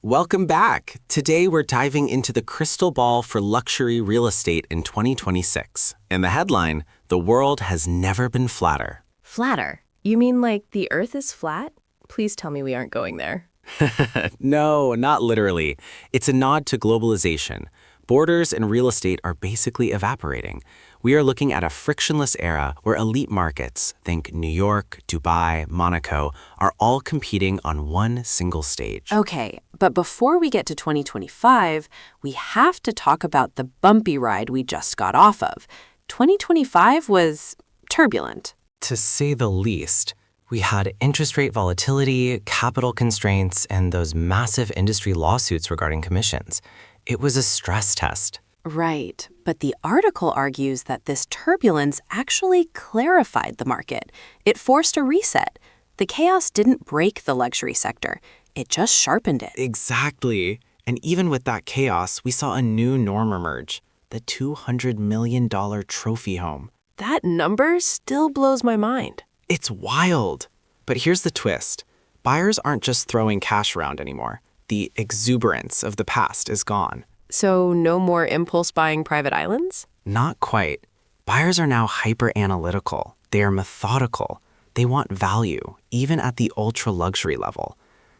Welcome back. Today we're diving into the crystal ball for luxury real estate in 2026. And the headline, "The world has never been flatter." Flatter? You mean like the Earth is flat? Please tell me we aren't going there. No, not literally. It's a nod to globalization. Borders in real estate are basically evaporating. We are looking at a frictionless era where elite markets, think New York, Dubai, Monaco, are all competing on one single stage. Okay, but before we get to 2025, we have to talk about the bumpy ride we just got off of. 2025 was turbulent. To say the least. We had interest rate volatility, capital constraints, and those massive industry lawsuits regarding commissions. It was a stress test. Right, but the article argues that this turbulence actually clarified the market. It forced a reset. The chaos didn't break the luxury sector. It just sharpened it. Exactly. And even with that chaos, we saw a new norm emerge, the $200 million trophy home. That number still blows my mind. It's wild. But here's the twist. Buyers aren't just throwing cash around anymore. The exuberance of the past is gone. So no more impulse buying private islands? Not quite. Buyers are now hyper-analytical. They are methodical. They want value, even at the ultra-luxury level.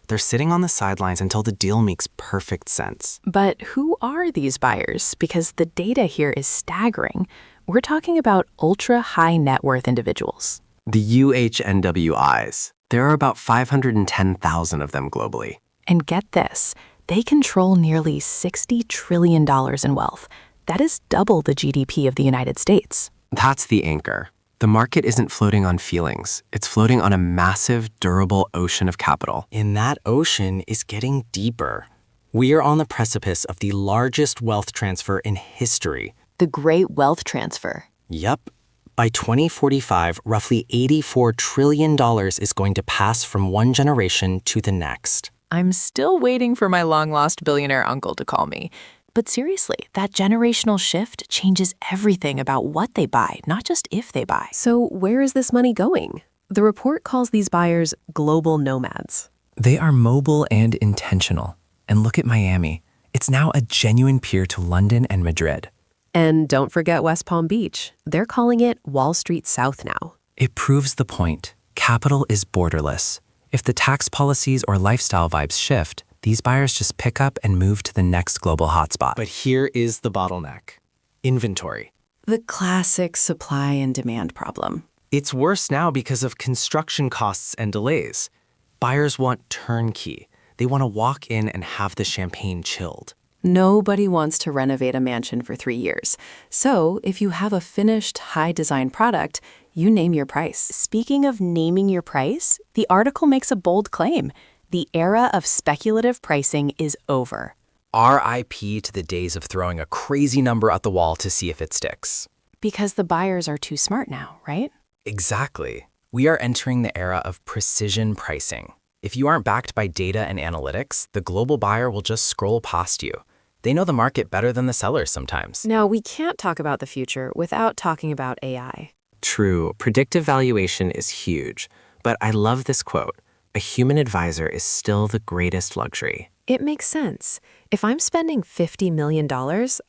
They're sitting on the sidelines until the deal makes perfect sense. But who are these buyers? Because the data here is staggering. We're talking about ultra-high net worth individuals. The UHNWIs. There are about 510,000 of them globally. And get this, they control nearly $60 trillion in wealth. That is double the GDP of the United States. That's the anchor. The market isn't floating on feelings. It's floating on a massive, durable ocean of capital. And that ocean is getting deeper. We are on the precipice of the largest wealth transfer in history. The Great Wealth Transfer. Yup. By 2045, roughly $84 trillion is going to pass from one generation to the next. I'm still waiting for my long-lost billionaire uncle to call me. But seriously, that generational shift changes everything about what they buy, not just if they buy. So where is this money going? The report calls these buyers global nomads. They are mobile and intentional. And look at Miami. It's now a genuine peer to London and Madrid. And don't forget West Palm Beach. They're calling it Wall Street South now. It proves the point. Capital is borderless. If the tax policies or lifestyle vibes shift, these buyers just pick up and move to the next global hotspot. But here is the bottleneck. Inventory. The classic supply and demand problem. It's worse now because of construction costs and delays. Buyers want turnkey. They want to walk in and have the champagne chilled. Nobody wants to renovate a mansion for 3 years. So if you have a finished, high-design product, you name your price. Speaking of naming your price, the article makes a bold claim. The era of speculative pricing is over. RIP to the days of throwing a crazy number at the wall to see if it sticks. Because the buyers are too smart now, right? Exactly. We are entering the era of precision pricing. If you aren't backed by data and analytics, the global buyer will just scroll past you. They know the market better than the sellers sometimes. Now, we can't talk about the future without talking about AI. True, predictive valuation is huge. But I love this quote. A human advisor is still the greatest luxury. It makes sense. If I'm spending $50 million,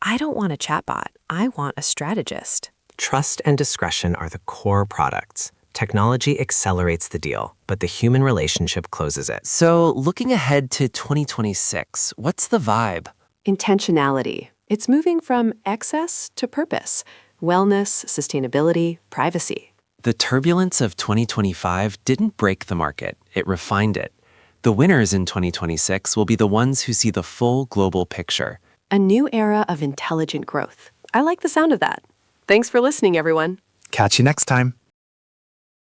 I don't want a chatbot. I want a strategist. Trust and discretion are the core products. Technology accelerates the deal, but the human relationship closes it. So, looking ahead to 2026, what's the vibe? Intentionality. It's moving from excess to purpose. Wellness, sustainability, privacy. The turbulence of 2025 didn't break the market, it refined it. The winners in 2026 will be the ones who see the full global picture. A new era of intelligent growth. I like the sound of that. Thanks for listening, everyone. Catch you next time.